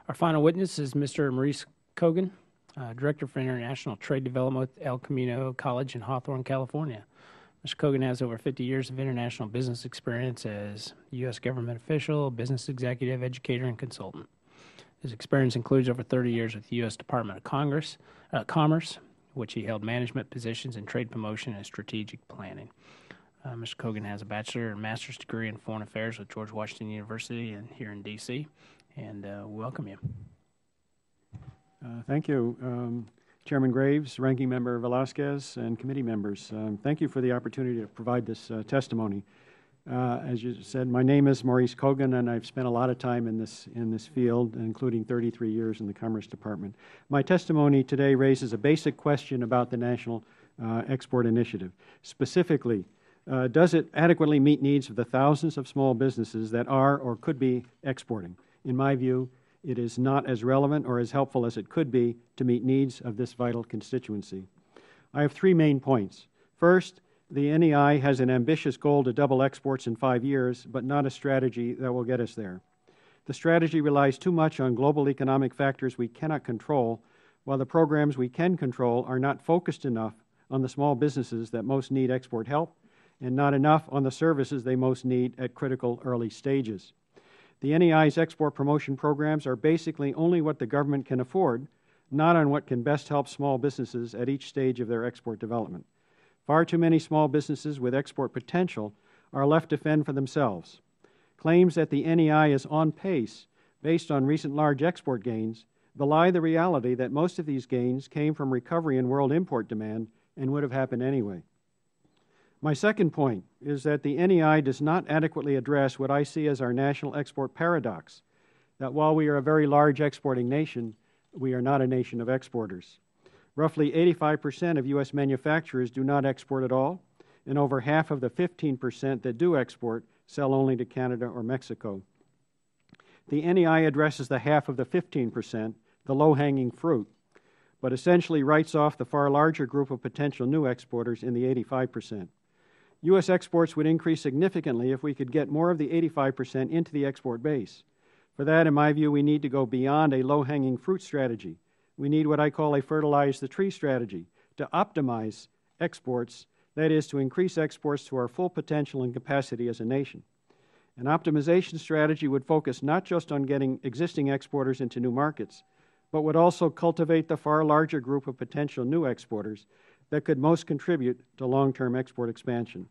Our final witness is Mr. Maurice Kogon, Director for International Trade Development with El Camino College in Hawthorne, California. Mr. Kogon has over 50 years of international business experience as U.S. government official, business executive, educator, and consultant. His experience includes over 30 years with the U.S. Department of Commerce, which he held management positions in trade promotion and strategic planning. Mr. Kogon has a bachelor and master's degree in foreign affairs with George Washington University and here in D.C., and welcome you. Thank you, Chairman Graves, Ranking Member Velasquez, and committee members. Thank you for the opportunity to provide this testimony. As you said, my name is Maurice Kogon, and I've spent a lot of time in this field, including 33 years in the Commerce Department. My testimony today raises a basic question about the National Export Initiative. Specifically, does it adequately meet needs of the thousands of small businesses that are or could be exporting? In my view, it is not as relevant or as helpful as it could be to meet needs of this vital constituency. I have three main points. First, the NEI has an ambitious goal to double exports in 5 years, but not a strategy that will get us there. The strategy relies too much on global economic factors we cannot control, while the programs we can control are not focused enough on the small businesses that most need export help and not enough on the services they most need at critical early stages. The NEI's export promotion programs are basically only what the government can afford, not on what can best help small businesses at each stage of their export development. Far too many small businesses with export potential are left to fend for themselves. Claims that the NEI is on pace based on recent large export gains belie the reality that most of these gains came from recovery in world import demand and would have happened anyway. My second point is that the NEI does not adequately address what I see as our national export paradox, that while we are a very large exporting nation, we are not a nation of exporters. Roughly 85% of U.S. manufacturers do not export at all, and over half of the 15% that do export sell only to Canada or Mexico. The NEI addresses the half of the 15%, the low-hanging fruit, but essentially writes off the far larger group of potential new exporters in the 85%. U.S. exports would increase significantly if we could get more of the 85% into the export base. For that, in my view, we need to go beyond a low-hanging fruit strategy. We need what I call a fertilize the tree strategy to optimize exports, that is, to increase exports to our full potential and capacity as a nation. An optimization strategy would focus not just on getting existing exporters into new markets, but would also cultivate the far larger group of potential new exporters that could most contribute to long-term export expansion.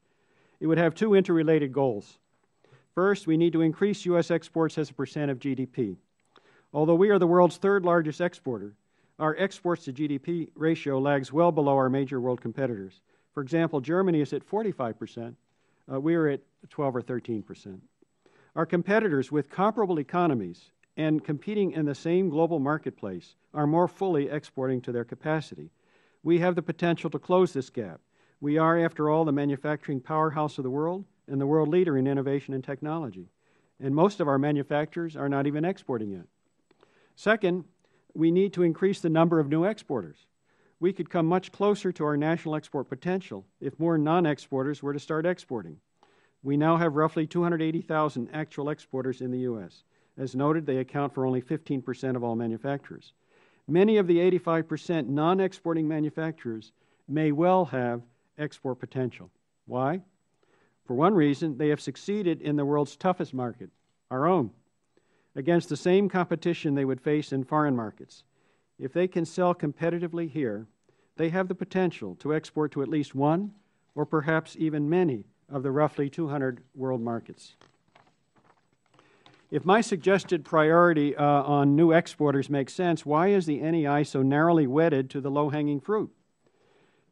It would have two interrelated goals. First, we need to increase U.S. exports as a percent of GDP. Although we are the world's third largest exporter, our exports to GDP ratio lags well below our major world competitors. For example, Germany is at 45%. We are at 12 or 13%. Our competitors with comparable economies and competing in the same global marketplace are more fully exporting to their capacity. We have the potential to close this gap. We are, after all, the manufacturing powerhouse of the world and the world leader in innovation and technology. And most of our manufacturers are not even exporting yet. Second, we need to increase the number of new exporters. We could come much closer to our national export potential if more non-exporters were to start exporting. We now have roughly 280,000 actual exporters in the U.S. As noted, they account for only 15% of all manufacturers. Many of the 85% non-exporting manufacturers may well have export potential. Why? For one reason, they have succeeded in the world's toughest market, our own, against the same competition they would face in foreign markets. If they can sell competitively here, they have the potential to export to at least one or perhaps even many of the roughly 200 world markets. If my suggested priority on new exporters makes sense, why is the NEI so narrowly wedded to the low-hanging fruit?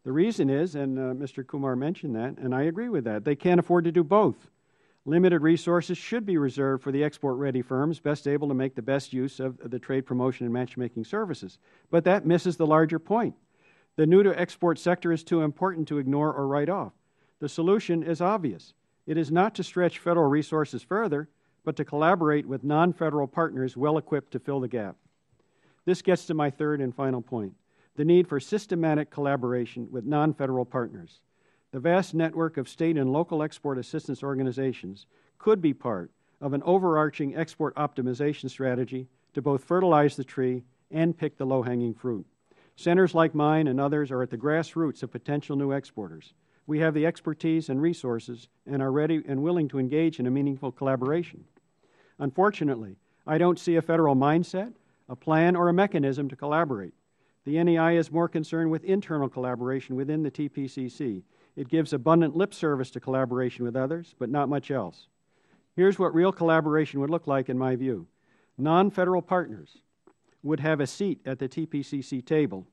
The reason is, and Mr. Kumar mentioned that, and I agree with that, they can't afford to do both. Limited resources should be reserved for the export-ready firms best able to make the best use of the trade promotion and matchmaking services. But that misses the larger point. The new-to-export sector is too important to ignore or write off. The solution is obvious. It is not to stretch federal resources further, but to collaborate with non-federal partners well-equipped to fill the gap. This gets to my third and final point, the need for systematic collaboration with non-federal partners. The vast network of state and local export assistance organizations could be part of an overarching export optimization strategy to both fertilize the tree and pick the low-hanging fruit. Centers like mine and others are at the grassroots of potential new exporters. We have the expertise and resources and are ready and willing to engage in a meaningful collaboration. Unfortunately, I don't see a federal mindset, a plan, or a mechanism to collaborate. The NEI is more concerned with internal collaboration within the TPCC. It gives abundant lip service to collaboration with others, but not much else. Here's what real collaboration would look like in my view. Non-federal partners would have a seat at the TPCC table.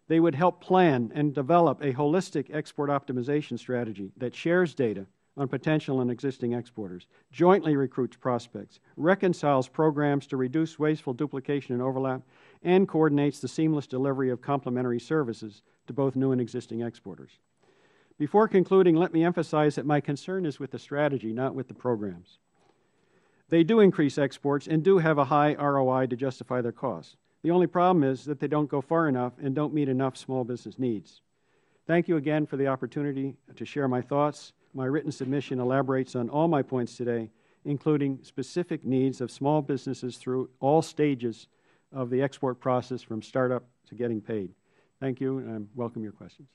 They would help plan and develop a holistic export optimization strategy that shares data on potential and existing exporters, jointly recruits prospects, reconciles programs to reduce wasteful duplication and overlap, and coordinates the seamless delivery of complementary services to both new and existing exporters. Before concluding, let me emphasize that my concern is with the strategy, not with the programs. They do increase exports and do have a high ROI to justify their costs. The only problem is that they don't go far enough and don't meet enough small business needs. Thank you again for the opportunity to share my thoughts. My written submission elaborates on all my points today, including specific needs of small businesses through all stages of the export process from startup to getting paid. Thank you, and I welcome your questions.